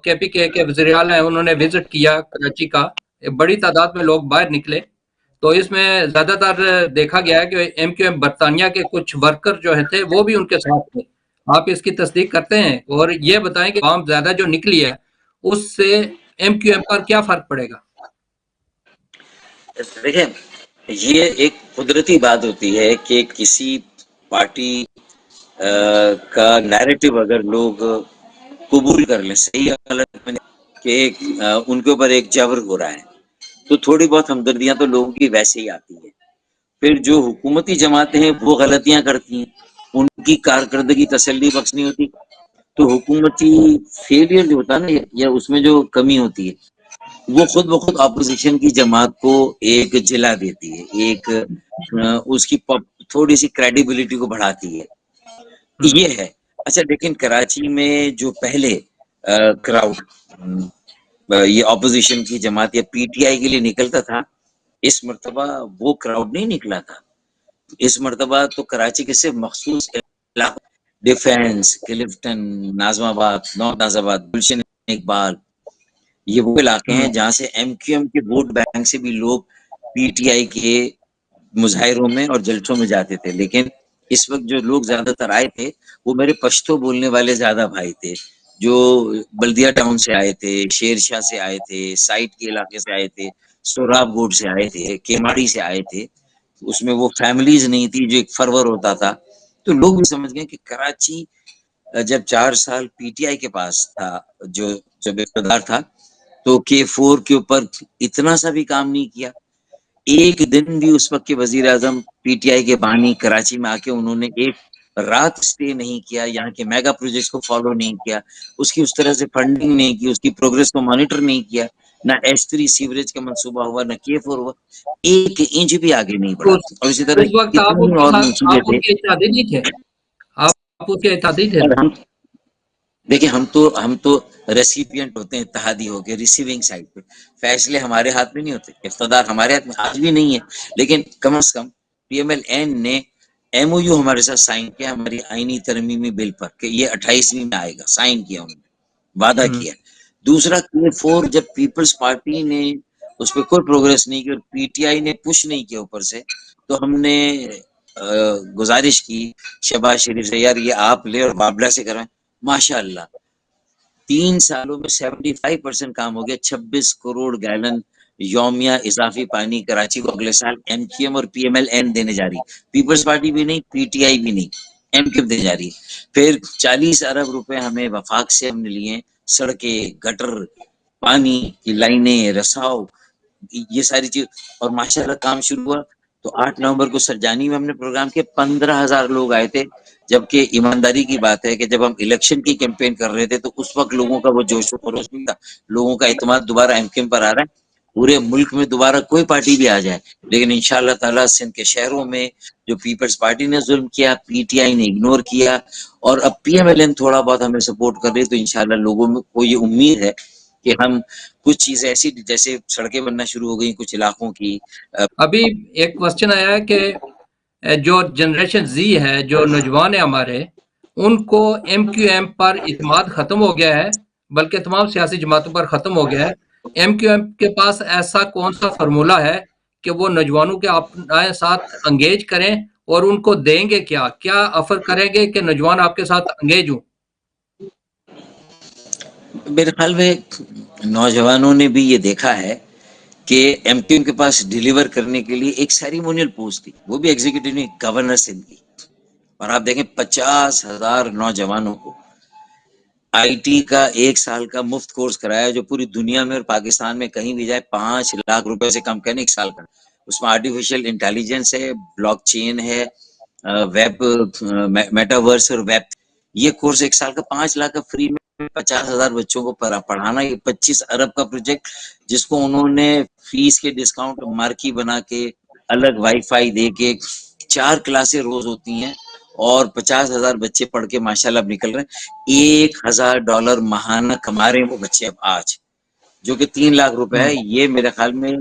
کے وزیر اعلیٰ ہیں انہوں نے وزٹ کیا کراچی کا، بڑی تعداد میں لوگ باہر نکلے، تو اس میں زیادہ تر دیکھا گیا ہے کہ ایم کیو ایم برطانیہ کے کچھ ورکر جو تھے وہ بھی ان کے ساتھ تھے۔ آپ اس کی تصدیق کرتے ہیں؟ اور یہ بتائیں کہ عوام زیادہ جو نکلی ہے اس سے ایم کیو ایم پر کیا فرق پڑے گا؟ دیکھیں، یہ ایک قدرتی بات ہوتی ہے کہ کسی پارٹی کا نیریٹو اگر لوگ قبول کر لیں، صحیح یا غلط کہ ان کے اوپر ایک جبر ہو رہا ہے، تو تھوڑی بہت ہمدردیاں تو لوگوں کی ویسے ہی آتی ہے۔ پھر جو حکومتی جماعتیں ہیں وہ غلطیاں کرتی ہیں، ان کی کارکردگی تسلی بخش نہیں ہوتی، تو حکومتی فیلئر جو ہوتا ہے نا، یا اس میں جو کمی ہوتی ہے، وہ خود بخود اپوزیشن کی جماعت کو ایک جلا دیتی ہے، ایک اس کی تھوڑی سی کریڈیبلٹی کو بڑھاتی ہے، یہ ہے۔ اچھا، لیکن کراچی میں جو پہلے کراؤڈ یہ اپوزیشن کی جماعت یا پی ٹی آئی کے لیے نکلتا تھا، اس مرتبہ وہ کراؤڈ نہیں نکلا تھا۔ اس مرتبہ تو کراچی کے صرف مخصوص علاقوں، ڈیفینس، کلفٹن، ناظم آباد، نارتھ ناظم آباد، گلشن اقبال، یہ وہ علاقے ہیں جہاں سے ایم کیو ایم کے ووٹ بینک سے بھی لوگ پی ٹی آئی کے مظاہروں میں اور جلسوں میں جاتے تھے۔ لیکن اس وقت جو لوگ زیادہ تر آئے تھے وہ میرے پشتو بولنے والے زیادہ بھائی تھے، جو بلدیہ ٹاؤن سے آئے تھے، شیر شاہ سے آئے تھے، سائٹ کے علاقے سے آئے تھے، سوراب گوڈ سے آئے تھے، کیماڑی سے آئے تھے۔ اس میں وہ فیملیز نہیں تھی جو ایک فرور ہوتا تھا، تو لوگ بھی سمجھ گئے کہ کراچی جب 4 سال پی ٹی آئی کے پاس تھا، جو جب اقتدار تھا، تو کے فور کے اوپر اتنا سا بھی کام نہیں کیا۔ ایک دن بھی اس وقت کے وزیر اعظم پی ٹی آئی کے بانی کراچی میں آ کے انہوں نے ایک رات سٹے نہیں کیا، یہاں کے میگا پروجیکٹس کو فالو نہیں کیا، اس کی اس طرح سے فنڈنگ نہیں کی، اس کی پروگریس کو مانیٹر نہیں کیا، نہ ایس 3 سیوریج کا منصوبہ ہوا، نہ کے 4 ہوا، ایک انچ بھی آگے نہیں بڑھا۔ اور اسی طرح اس وقت آپ ان کتنی کے اور ساتھ، منصوبے آپ تھے۔ ان کے اتحادی نہیں تھے؟ آپ ان کے اتحادی تھے؟ اور دیکھیں، ہم تو ریسیپینٹ ہوتے ہیں، اتحادی ہو کے ریسیونگ سائڈ پہ، فیصلے ہمارے ہاتھ میں نہیں ہوتے، اقتدار ہمارے ہاتھ میں آج بھی نہیں ہے، لیکن کم از کم پی ایم ایل این نے ایم او یو ہمارے ساتھ سائن کیا ہماری آئینی ترمیمی بل پر کہ یہ 28ویں میں آئے گا، سائن کیا انہوں نے، وعدہ کیا۔ دوسرا کے 4 جب پیپلز پارٹی نے اس پہ کوئی پروگریس نہیں کی اور پی ٹی آئی نے پش نہیں کیا اوپر سے، تو ہم نے گزارش کی شہباز شریف سے، یار یہ آپ لے اور بابلہ سے کریں۔ ماشاء اللہ 3 سالوں میں 75% کام ہو گیا، 26 کروڑ گیلن یومیہ اضافی پانی کراچی کو اگلے سال ایم کیو ایم اور پی ایم ایل این دینے جا رہی، پیپلز پارٹی بھی نہیں، پی ٹی آئی بھی نہیں، ایم کیو ایم دینے جا رہی۔ پھر 40 ارب روپے ہمیں وفاق سے ہم نے لیے، سڑکیں، گٹر، پانی کی لائنیں، رساؤ، یہ ساری چیز، اور ماشاءاللہ کام شروع ہوا۔ تو 8 نومبر کو سرجانی میں ہم نے پروگرام کیا، 15,000 لوگ آئے تھے، جبکہ ایمانداری کی بات ہے کہ جب ہم الیکشن کی کیمپین کر رہے تھے تو اس وقت لوگوں کا وہ جوش و خروش نہیں تھا، لوگوں کا اعتماد دوبارہ ایم کیو ایم پر آ رہا ہے۔ پورے ملک میں دوبارہ کوئی پارٹی بھی آ جائے، لیکن انشاءاللہ تعالیٰ سندھ کے شہروں میں جو پیپلز پارٹی نے ظلم کیا، پی ٹی آئی نے اگنور کیا، اور اب پی ایم ایل این تھوڑا بہت ہمیں سپورٹ کر رہی ہے، تو انشاءاللہ لوگوں کو یہ امید ہے کہ ہم کچھ چیزیں ایسی جیسے سڑکیں بننا شروع ہو گئی کچھ علاقوں کی۔ ابھی ایک کوشچن آیا ہے کہ جو جنریشن زی ہے، جو نوجوان ہیں ہمارے، ان کو ایم کیو ایم پر اعتماد ختم ہو گیا ہے، بلکہ تمام سیاسی جماعتوں پر ختم ہو گیا ہے۔ ایم کیو ایم کے پاس ایسا کون سا فارمولہ ہے کہ وہ نوجوانوں کے اپنے ساتھ انگیج کریں، اور ان کو دیں گے کیا آفر کریں گے کہ نوجوان آپ کے ساتھ انگیج ہوں؟ میرے خیال میں نوجوانوں نے بھی یہ دیکھا ہے کہ ایم کیو ایم کے پاس ڈیلیور کرنے کے لیے ایک سیریمونیل پوسٹ تھی، وہ بھی ایگزیکٹو نہیں، گورنر سندھ کی، اور آپ دیکھیں 50,000 نوجوانوں کو آئی ٹی کا 1 سال کا مفت کورس کرایا، جو پوری دنیا میں اور پاکستان میں کہیں بھی جائے 5 لاکھ روپے سے کم کرنے 1 سال کا۔ اس میں آرٹیفیشل انٹیلیجنس ہے، بلاک چین ہے، ویب، میٹاورس اور ویب، یہ کورس 1 سال کا 5 لاکھ کا فری میں 50,000 بچوں کو پڑھانا۔ یہ 25 ارب کا پروجیکٹ، جس کو انہوں نے فیس کے ڈسکاؤنٹ مارکی بنا کے، الگ وائی فائی دے کے، 4 کلاسیں روز ہوتی ہیں، اور 50,000 بچے پڑھ کے ماشاءاللہ اب نکل رہے ہیں۔ $1,000 ماہانہ کما رہے ہیں وہ بچے اب آج، جو کہ 3 لاکھ روپے ہے۔ یہ میرے خیال میں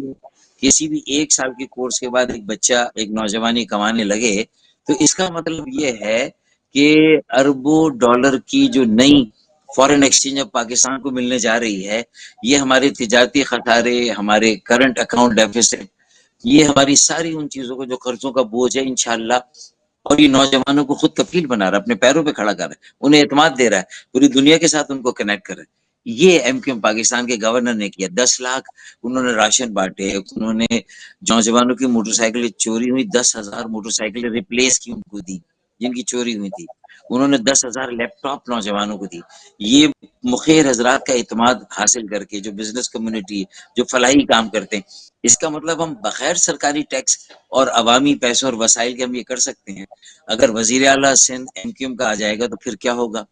کسی بھی 1 سال کے کورس کے بعد ایک بچہ، ایک نوجوانی کمانے لگے، تو اس کا مطلب یہ ہے کہ اربوں ڈالر کی جو نئی فارن ایکسچینج اب پاکستان کو ملنے جا رہی ہے. یہ ہمارے تجارتی خسارے، ہمارے کرنٹ اکاؤنٹ ڈیفیسٹ، یہ ہماری ساری ان چیزوں کو جو قرضوں کا بوجھ ہے انشاءاللہ. اور یہ نوجوانوں کو خود کفیل بنا رہا ہے، اپنے پیروں پہ کھڑا کر رہا ہے، انہیں اعتماد دے رہا ہے، پوری دنیا کے ساتھ ان کو کنیکٹ کر رہا ہے. یہ ایم کیو ایم پاکستان کے گورنر نے کیا. 10 لاکھ انہوں نے راشن بانٹے، انہوں نے نوجوانوں کی موٹر سائیکلیں چوری ہوئی 10,000 موٹر سائیکلیں ریپلیس کی ان کو دی جن کی چوری ہوئی تھی. انہوں نے 10,000 لیپ ٹاپ نوجوانوں کو دی. یہ مخیر حضرات کا اعتماد حاصل کر کے جو بزنس کمیونٹی، جو فلاحی کام کرتے ہیں، اس کا مطلب ہم بغیر سرکاری ٹیکس اور عوامی پیسوں اور وسائل کے ہم یہ کر سکتے ہیں. اگر وزیر اعلیٰ سندھ ایم کیو ایم کا آ جائے گا تو پھر کیا ہوگا؟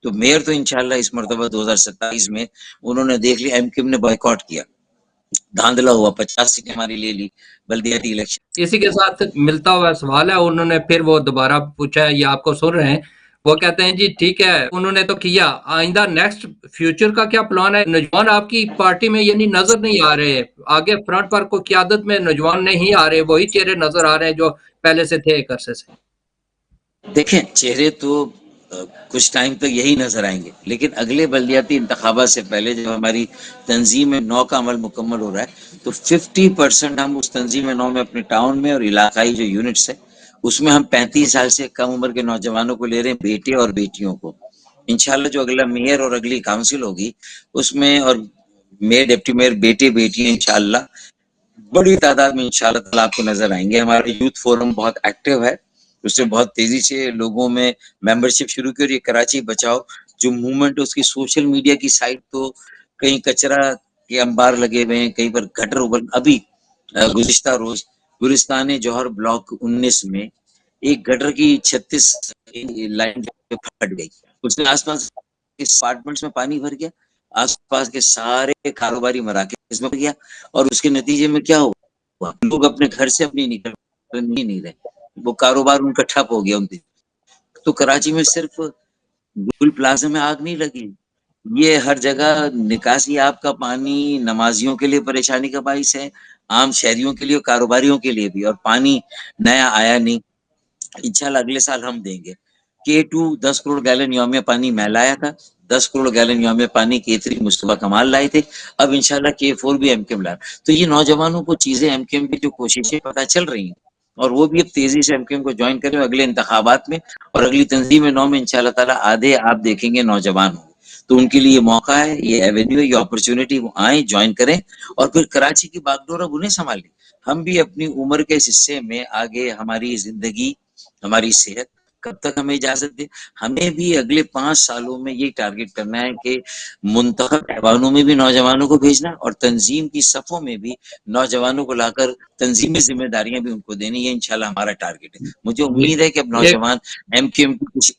تو میئر تو انشاءاللہ اس مرتبہ 2027 میں انہوں نے دیکھ لیا، ایم کیو ایم نے بائیکاٹ کیا، دھاندلا ہوا، 50 سیٹیں ہماری لے لی بلدیاتی الیکشن. اسی کے ساتھ ملتا ہوا سوال ہے، انہوں نے پھر وہ دوبارہ پوچھا ہے، یہ آپ کو سن رہے ہیں، وہ کہتے ہیں جی ٹھیک ہے انہوں نے تو کیا، آئندہ نیکسٹ فیوچر کا کیا پلان ہے؟ نوجوان آپ کی پارٹی میں یعنی نظر نہیں آ رہے، آگے فرنٹ پر کوئی قیادت میں نوجوان نہیں آ رہے، وہی چہرے نظر آ رہے ہیں جو پہلے سے تھے ایک عرصے سے. دیکھیں چہرے تو کچھ ٹائم تک یہی نظر آئیں گے، لیکن اگلے بلدیاتی انتخابات سے پہلے جب ہماری تنظیم نو کا عمل مکمل ہو رہا ہے تو 50% ہم اس تنظیم نو میں اپنے ٹاؤن میں اور علاقائی جو یونٹس ہے اس میں ہم 35 سال سے کم عمر کے نوجوانوں کو لے رہے ہیں، بیٹے اور بیٹیوں کو. انشاءاللہ جو اگلا میئر اور اگلی کاؤنسل ہوگی اس میں، اور میئر ڈپٹی میئر بیٹے بیٹیاں انشاءاللہ بڑی تعداد میں انشاءاللہ تعالیٰ آپ کو نظر آئیں گے. ہمارا یوتھ فورم بہت ایکٹیو ہے، اس سے بہت تیزی سے لوگوں میں ممبرشپ شروع کی. اور یہ کراچی بچاؤ جو موومنٹ ہے اس کی سوشل میڈیا کی سائٹ تو کہیں کچرا کے انبار لگے ہوئے ہیں، کہیں پر گٹر ابل. ابھی گزشتہ روز گلستان جوہر بلاک 19 میں ایک گٹر کی 36 لائن پھٹ گئی، اس میں آس پاس اپارٹمنٹس میں پانی بھر گیا، آس پاس کے سارے کاروباری مراکز میں گیا. اور اس کے نتیجے میں کیا ہوا؟ لوگ اپنے گھر سے اپنی نکل نہیں رہے، وہ کاروبار ان کا ٹھپ ہو گیا. ان تو کراچی میں صرف گل پلازا میں آگ نہیں لگی، یہ ہر جگہ نکاسی آب کا پانی نمازیوں کے لیے پریشانی کا باعث ہے، عام شہریوں کے لیے، کاروباریوں کے لیے بھی. اور پانی نیا آیا نہیں، انشاءاللہ اگلے سال ہم دیں گے. K2 10 کروڑ گیلن یومیہ پانی میں لایا تھا، 10 کروڑ گیلن یومیہ پانی K3 مصطفیٰ کمال لائے تھے، اب انشاءاللہ K4 بھی ایم کیو ایم لا. تو یہ نوجوانوں کو چیزیں ایم کیو ایم کی جو کوششیں پتہ چل رہی ہیں، اور وہ بھی اب تیزی سے ایم کیو ایم کو جوائن کریں. اگلے انتخابات میں اور اگلی تنظیم نو میں انشاءاللہ تعالیٰ آدھے آپ دیکھیں گے نوجوان ہوں، تو ان کے لیے یہ موقع ہے، یہ ایونیو ہے، یہ اپرچونٹی، وہ آئیں جوائن کریں اور پھر کراچی کی باغ ڈور اب انہیں سنبھال لیں. ہم بھی اپنی عمر کے اس حصے میں آگے ہماری زندگی، ہماری صحت کب تک ہمیں اجازت دے، ہمیں بھی اگلے 5 سالوں میں یہ ٹارگٹ کرنا ہے کہ منتخب ایوانوں میں بھی نوجوانوں کو بھیجنا اور تنظیم کی صفوں میں بھی نوجوانوں کو لا کر تنظیمی ذمہ داریاں بھی ان کو دینی. یہ انشاءاللہ ہمارا ٹارگٹ ہے. مجھے امید ہے کہ اب نوجوان ایم کیو ایم کی کچھ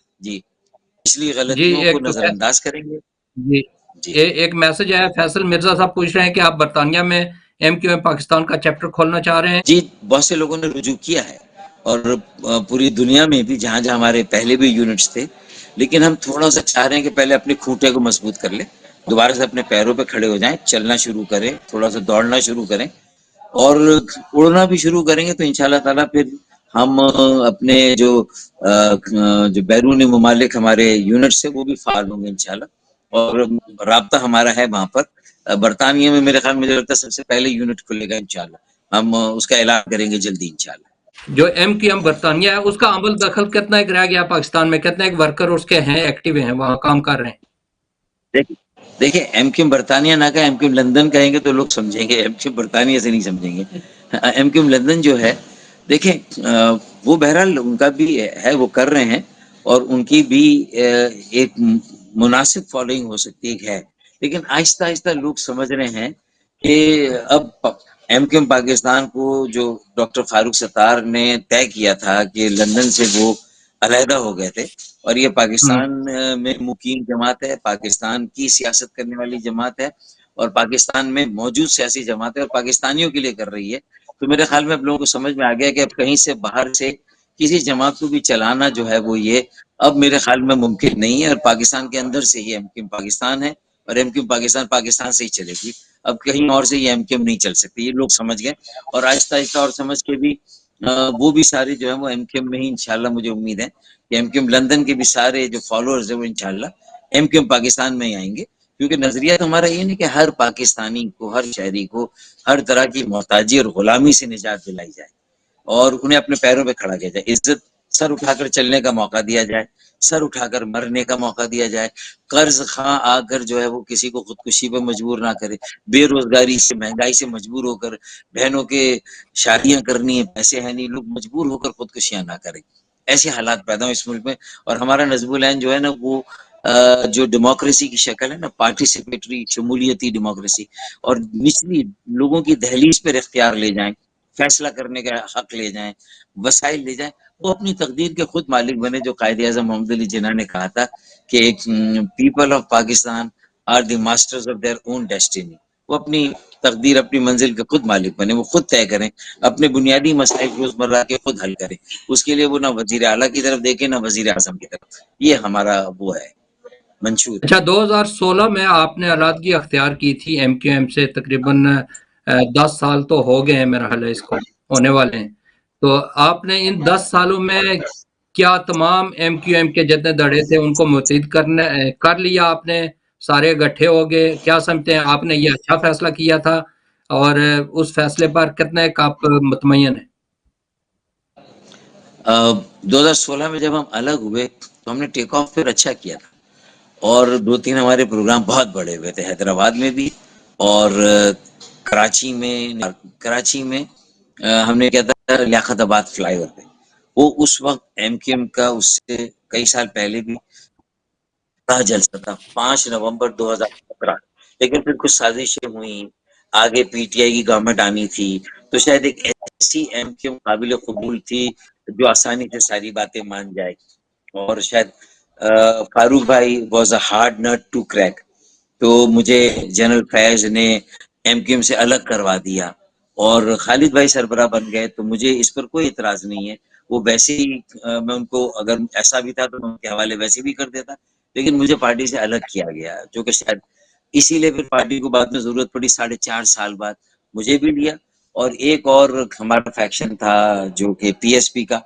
پچھلی غلطیوں کو نظر انداز کریں گے. جی ایک میسج ہے، فیصل مرزا صاحب پوچھ رہے ہیں کہ آپ برطانیہ میں ایم کیو ایم پاکستان کا چیپٹر کھولنا چاہ رہے ہیں؟ جی بہت سے لوگوں نے رجوع کیا ہے، اور پوری دنیا میں بھی جہاں جہاں ہمارے پہلے بھی یونٹس تھے، لیکن ہم تھوڑا سا چاہ رہے ہیں کہ پہلے اپنے کھوٹے کو مضبوط کر لیں، دوبارہ سے اپنے پیروں پہ کھڑے ہو جائیں، چلنا شروع کریں، تھوڑا سا دوڑنا شروع کریں اور اڑنا بھی شروع کریں گے تو انشاءاللہ تعالیٰ پھر ہم اپنے جو بیرونی ممالک ہمارے یونٹس ہیں وہ بھی فعال ہوں گے انشاءاللہ. اور رابطہ ہمارا ہے وہاں پر برطانیہ میں، میرے خیال میں مجھے لگتا ہے سب سے پہلے یونٹ کھلے گا انشاءاللہ، ہم اس کا اعلان کریں گے جلدی انشاءاللہ. جو ایم کیو ایم برطانیہ ہے اس کا عمل دخل کتنا ایک رہ گیا پاکستان میں، کتنا ایک ورکر اس کے ہیں ایکٹیو ہیں وہاں کام کر رہے ہیں؟ دیکھیں ایم کیو ایم برطانیہ نہ کہیں، ایم کیو ایم لندن کہیں گے تو لوگ سمجھیں گے، ایم کیو ایم برطانیہ سے نہیں سمجھیں گے. ایم کیو ایم لندن جو ہے، دیکھیں وہ بہرحال ان کا بھی ہے، وہ کر رہے ہیں اور ان کی بھی ایک مناسب فالوئنگ ہو سکتی ہے، لیکن آہستہ آہستہ لوگ سمجھ رہے ہیں کہ اب ایم کیو ایم پاکستان کو جو ڈاکٹر فاروق ستار نے طے کیا تھا کہ لندن سے وہ علیحدہ ہو گئے تھے، اور یہ پاکستان میں مقیم جماعت ہے، پاکستان کی سیاست کرنے والی جماعت ہے اور پاکستان میں موجود سیاسی جماعت ہے اور پاکستانیوں کے لیے کر رہی ہے. تو میرے خیال میں اب لوگوں کو سمجھ میں آ گیا کہ اب کہیں سے باہر سے کسی جماعت کو بھی چلانا جو ہے وہ یہ اب میرے خیال میں ممکن نہیں ہے، اور پاکستان کے اندر سے یہ ایم کیو ایم پاکستان ہے اور ایم کیو ایم پاکستان سے ہی چلے گی، اب کہیں اور سے یہ ایم کیو ایم نہیں چل سکتی. یہ لوگ سمجھ گئے اور آہستہ آہستہ اور سمجھ کے بھی وہ بھی سارے جو ہے وہ ایم کیو ایم میں ہی انشاءاللہ مجھے امید ہے کہ ایم کیو ایم لندن کے بھی سارے جو فالوورز ہیں وہ انشاءاللہ ایم کیو ایم پاکستان میں ہی آئیں گے، کیونکہ نظریہ تو ہمارا یہ نہیں کہ ہر پاکستانی کو، ہر شہری کو ہر طرح کی محتاجی اور غلامی سے نجات دلائی جائے اور انہیں اپنے پیروں پہ کھڑا کیا جائے، عزت سر اٹھا کر چلنے کا موقع دیا جائے، سر اٹھا کر مرنے کا موقع دیا جائے، قرض خواہ آ کر جو ہے وہ کسی کو خودکشی پہ مجبور نہ کرے، بے روزگاری سے، مہنگائی سے مجبور ہو کر بہنوں کے شادیاں کرنی ہیں، پیسے ہیں نہیں، لوگ مجبور ہو کر خودکشیاں نہ کریں، ایسے حالات پیدا ہوں اس ملک میں۔ اور ہمارا نظم العین جو ہے نا وہ جو ڈیموکریسی کی شکل ہے نا، پارٹیسپیٹری شمولیتی ڈیموکریسی، اور نچلی لوگوں کی دہلیز پر اختیار لے جائیں، فیصلہ کرنے کا حق لے جائیں، وسائل لے جائیں، وہ اپنی تقدیر کے خود مالک بنے، جو قائد اعظم محمد علی جناح نے کہا تھا کہ people of Pakistan are the masters of their own destiny, وہ اپنی تقدیر، اپنی منزل کے خود مالک بنے، وہ خود طے کریں، اپنے بنیادی مسائل روزمرہ کے خود حل کریں، اس کے لیے وہ نہ وزیر اعلیٰ کی طرف دیکھیں نہ وزیر اعظم کی طرف، یہ ہمارا وہ ہے منشور۔ اچھا، 2016 میں آپ نے علیحدگی اختیار کی تھی ایم کیو ایم سے، تقریباً 10 سال تو ہو گئے ہیں میرا خیال ہے، اس کو ہونے والے ہیں۔ تو آپ نے ان 10 سالوں میں کیا تمام ایم کیو ایم کے جتنے دڑے تھے ان کو متحد کر لیا آپ نے؟ سارے اکٹھے ہو گئے؟ کیا سمجھتے ہیں آپ نے یہ اچھا فیصلہ کیا تھا، اور اس فیصلے پر کتنے آپ مطمئن ہیں؟ 2016 میں جب ہم الگ ہوئے تو ہم نے ٹیک آف پھر اچھا کیا تھا، اور 2-3 ہمارے پروگرام بہت بڑے ہوئے تھے، حیدرآباد میں بھی اور کراچی میں ہم نے کیا تھا لیاقت آباد فلائی اوور پہ، وہ اس وقت ایم کیو ایم کا اس سے کئی سال پہلے بھی بڑا جلسہ تھا، 5 نومبر 2017، لیکن پھر کچھ سازشیں ہوئیں، آگے پی ٹی آئی کی گورنمنٹ آنی تھی، تو شاید ایک ایسی ایم کیو ایم قابل قبول تھی جو آسانی سے ساری باتیں مان جائے، اور شاید فاروق بھائی was a hard nut to crack, تو مجھے جنرل فیض نے ایم کیو ایم سے الگ کروا دیا اور خالد بھائی سربراہ بن گئے، تو مجھے اس پر کوئی اعتراض نہیں ہے، وہ ویسے ہی میں ان کو اگر ایسا بھی تھا تو میں ان کے حوالے ویسے بھی کر دیتا، لیکن مجھے پارٹی سے الگ کیا گیا، جو کہ شاید اسی لیے پھر پارٹی کو بعد میں ضرورت پڑی 4.5 سال بعد مجھے بھی لیا، اور ایک اور ہمارا فیکشن تھا جو کہ پی ایس پی کا،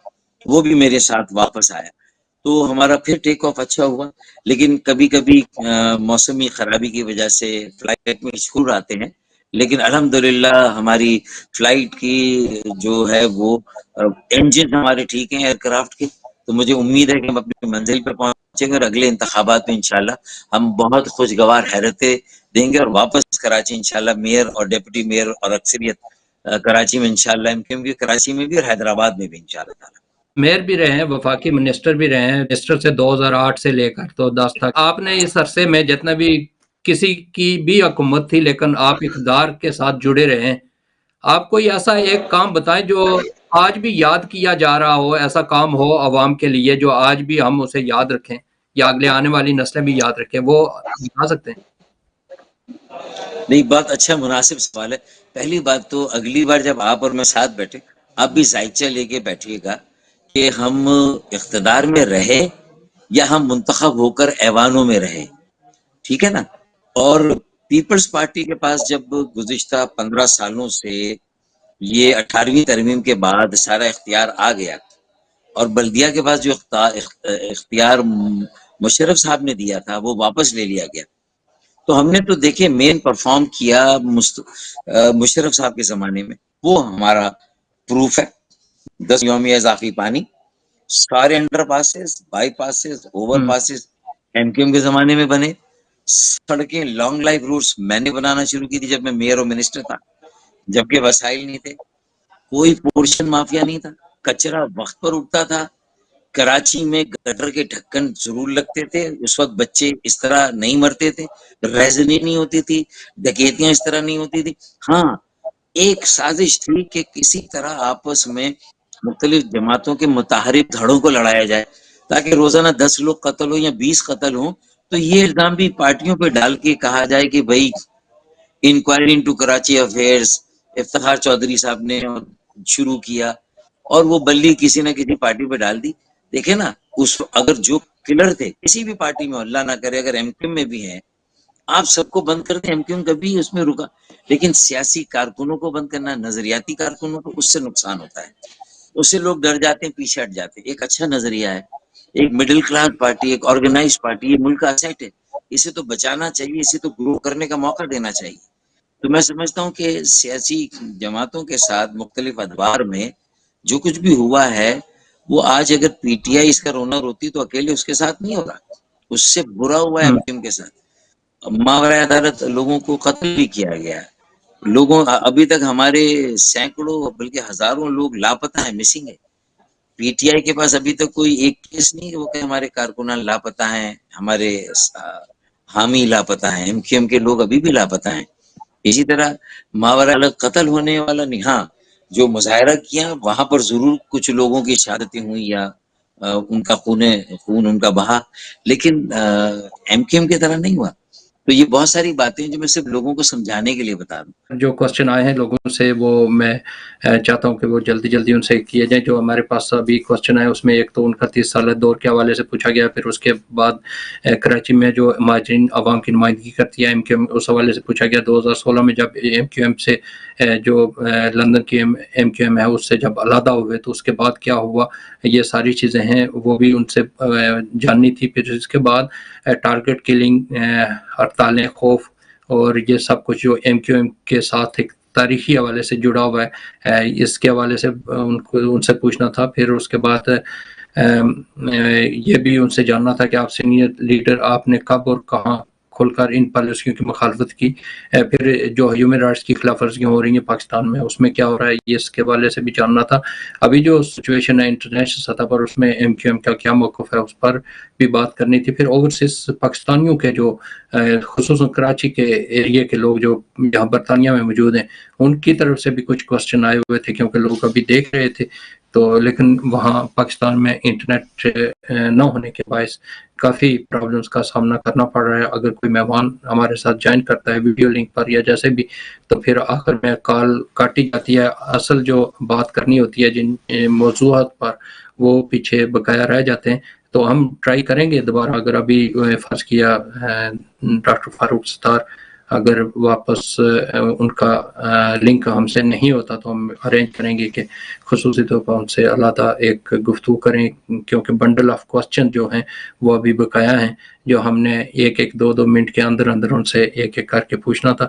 وہ بھی میرے ساتھ واپس آیا، تو ہمارا پھر ٹیک آف اچھا ہوا، لیکن کبھی کبھی موسمی خرابی کی وجہ سے فلائٹ میں ایشور آتے ہیں، لیکن الحمدللہ ہماری فلائٹ کی جو ہے وہ انجن ہمارے ٹھیک ہیں ایئر کرافٹ کے، تو مجھے امید ہے کہ ہم اپنی منزل پہ پہنچیں گے، اور اگلے انتخابات میں انشاءاللہ ہم بہت خوشگوار حیرتیں دیں گے، اور واپس کراچی انشاءاللہ میئر اور ڈپٹی میئر اور اکثریت کراچی میں انشاءاللہ، کیونکہ کراچی میں بھی اور حیدرآباد میں بھی انشاءاللہ تعالی۔ میئر بھی رہے ہیں، وفاقی منسٹر بھی رہے ہیں، منسٹر سے 2008 سے لے کر تو 10 تک آپ نے اس عرصے میں جتنا بھی کسی کی بھی حکومت تھی، لیکن آپ اقتدار کے ساتھ جڑے رہے ہیں، آپ کوئی ایسا ایک کام بتائیں جو آج بھی یاد کیا جا رہا ہو، ایسا کام ہو عوام کے لیے جو آج بھی ہم اسے یاد رکھیں یا اگلے آنے والی نسلیں بھی یاد رکھیں، وہ بتا سکتے ہیں؟ نہیں، بہت اچھا مناسب سوال ہے۔ پہلی بات تو اگلی بار جب آپ اور میں ساتھ بیٹھے، آپ بھی ذائچہ لے کے بیٹھیے گا کہ ہم اقتدار میں رہے یا ہم منتخب ہو کر ایوانوں میں رہے، ٹھیک ہے نا؟ اور پیپلز پارٹی کے پاس جب گزشتہ 15 سالوں سے یہ 18ویں ترمیم کے بعد سارا اختیار آ گیا، اور بلدیہ کے پاس جو اختیار مشرف صاحب نے دیا تھا وہ واپس لے لیا گیا، تو ہم نے تو دیکھیں مین پرفارم کیا مشرف صاحب کے زمانے میں، وہ ہمارا پروف ہے۔ 10 یومیہ اضافی پانی، سارے underpasses, bypasses, overpasses M Q M کے زمانے میں بنے، سڑکیں لانگ لائف روٹس میں نے بنانا شروع کی تھی جب میں میئر اور منسٹر تھا، جبکہ وسائل نہیں تھے، کوئی پورشن مافیا نہیں تھا، کچرا وقت پر اٹھتا تھا، کراچی میں گٹر کے ڈھکن ضرور لگتے تھے، اس وقت بچے اس طرح نہیں مرتے تھے، ریزنی نہیں ہوتی تھی، ڈکیتیاں اس طرح نہیں ہوتی تھی، ہاں ایک سازش تھی کہ کسی طرح آپس میں مختلف جماعتوں کے متحارب دھڑوں کو لڑایا جائے تاکہ روزانہ 10 لوگ قتل ہو یا 20 قتل ہوں، تو یہ الزام بھی پارٹیوں پہ ڈال کے کہا جائے کہ بھائی inquiry into Karachi affairs Iftikhar Chaudhry صاحب نے شروع کیا، اور وہ بلی کسی نہ کسی پارٹی پہ ڈال دی۔ دیکھیں نا، اس اگر جو کلر تھے کسی بھی پارٹی میں، اللہ نہ کرے اگر ایم کیو میں بھی ہیں، آپ سب کو بند کر دیں، ایم کیو کبھی اس میں رکا، لیکن سیاسی کارکنوں کو بند کرنا، نظریاتی کارکنوں کو، اس سے نقصان ہوتا ہے، اس سے لوگ ڈر جاتے ہیں، پیچھے ہٹ جاتے ہیں۔ ایک اچھا نظریہ ہے ایک مڈل کلاس پارٹی، ایک آرگنائز پارٹی، یہ ملک کا اسیٹ ہے، اسے تو بچانا چاہیے، اسے تو گرو کرنے کا موقع دینا چاہیے. تو میں سمجھتا ہوں کہ سیاسی جماعتوں کے ساتھ مختلف ادوار میں جو کچھ بھی ہوا ہے وہ آج اگر پی ٹی آئی اس کا رونر ہوتی تو اکیلے اس کے ساتھ نہیں ہوگا، اس سے برا ہوا ہے ایم کیو ایم کے ساتھ. ماورائے عدالت لوگوں کو قتل بھی کیا گیا ہے، لوگوں ابھی تک ہمارے سینکڑوں بلکہ ہزاروں لوگ لاپتہ ہیں، مسنگ ہے. پی ٹی آئی کے پاس ابھی تک کوئی ایک کیس نہیں ہے وہ کہ ہمارے کارکنان لاپتہ ہیں، ہمارے حامی لاپتہ ہیں، ایم کیو ایم کے لوگ ابھی بھی لاپتہ ہیں. اسی طرح ماورا قتل ہونے والا نہیں، ہاں جو مظاہرہ کیا وہاں پر ضرور کچھ لوگوں کی شہادتیں ہوئی یا ان کا خون ان کا بہا، لیکن ایم کیو ایم کی طرح نہیں ہوا. تو یہ بہت ساری باتیں جو میں صرف لوگوں کو سمجھانے کے لیے بتا دوں. جو کوشچن آئے ہیں لوگوں سے وہ میں چاہتا ہوں کہ وہ جلدی جلدی ان سے کیے جائیں. جو ہمارے پاس ابھی کوشچن آئے اس میں ایک تو ان کا 30 سالہ دور کے حوالے سے پوچھا گیا، پھر اس کے بعد کراچی میں جو مہاجرین عوام کی نمائندگی کرتی ہے ایم کیو ایم، اس حوالے سے پوچھا گیا. 2016 میں جب ایم کیو ایم سے جو لندن کی ایم کیو ایم ہے اس سے جب علیحدہ ہوئے تو اس کے بعد کیا ہوا، یہ ساری چیزیں ہیں وہ بھی ان سے جاننی تھی. پھر اس کے بعد ٹارگٹ کلنگ، ہڑتالیں، خوف اور یہ سب کچھ جو ایم کیو ایم کے ساتھ ایک تاریخی حوالے سے جڑا ہوا ہے، اس کے حوالے سے ان سے پوچھنا تھا. پھر اس کے بعد یہ بھی ان سے جاننا تھا کہ آپ سینئر لیڈر، آپ نے کب اور کہاں کھل کر ان پالیسیوں کی مخالفت کی. پھر جو ہیومن رائٹس کی خلاف ورزیاں ہو رہی ہیں پاکستان میں اس میں کیا ہو رہا ہے، یہ اس کے حوالے سے بھی جاننا تھا. ابھی جو سچویشن ہے انٹرنیشنل سطح پر اس میں ایم کیو ایم کا کیا موقف ہے اس پر بھی بات کرنی تھی. پھر اوورسیز پاکستانیوں کے جو خصوصاً کراچی کے ایریے کے لوگ جو یہاں برطانیہ میں موجود ہیں ان کی طرف سے بھی کچھ کوسچن آئے ہوئے تھے، کیونکہ لوگ ابھی دیکھ رہے تھے تو، لیکن وہاں پاکستان میں انٹرنیٹ نہ ہونے کے باعث کافی پرابلمس کا سامنا کرنا پڑ رہا ہے. اگر کوئی مہمان ہمارے ساتھ جوائن کرتا ہے ویڈیو لنک پر یا جیسے بھی تو پھر آخر میں کال کاٹی جاتی ہے، اصل جو بات کرنی ہوتی ہے جن موضوعات پر وہ پیچھے بقایا رہ جاتے ہیں. تو ہم ٹرائی کریں گے دوبارہ، اگر ابھی فرض کیا ڈاکٹر فاروق ستار اگر واپس ان کا لنک ہم سے نہیں ہوتا تو ہم ارینج کریں گے کہ خصوصی طور پر ان سے علیحدہ ایک گفتگو کریں، کیونکہ بنڈل آف کوسچن جو ہیں وہ ابھی بقایا ہیں جو ہم نے ایک 2 منٹ کے اندر ان سے ایک کر کے پوچھنا تھا.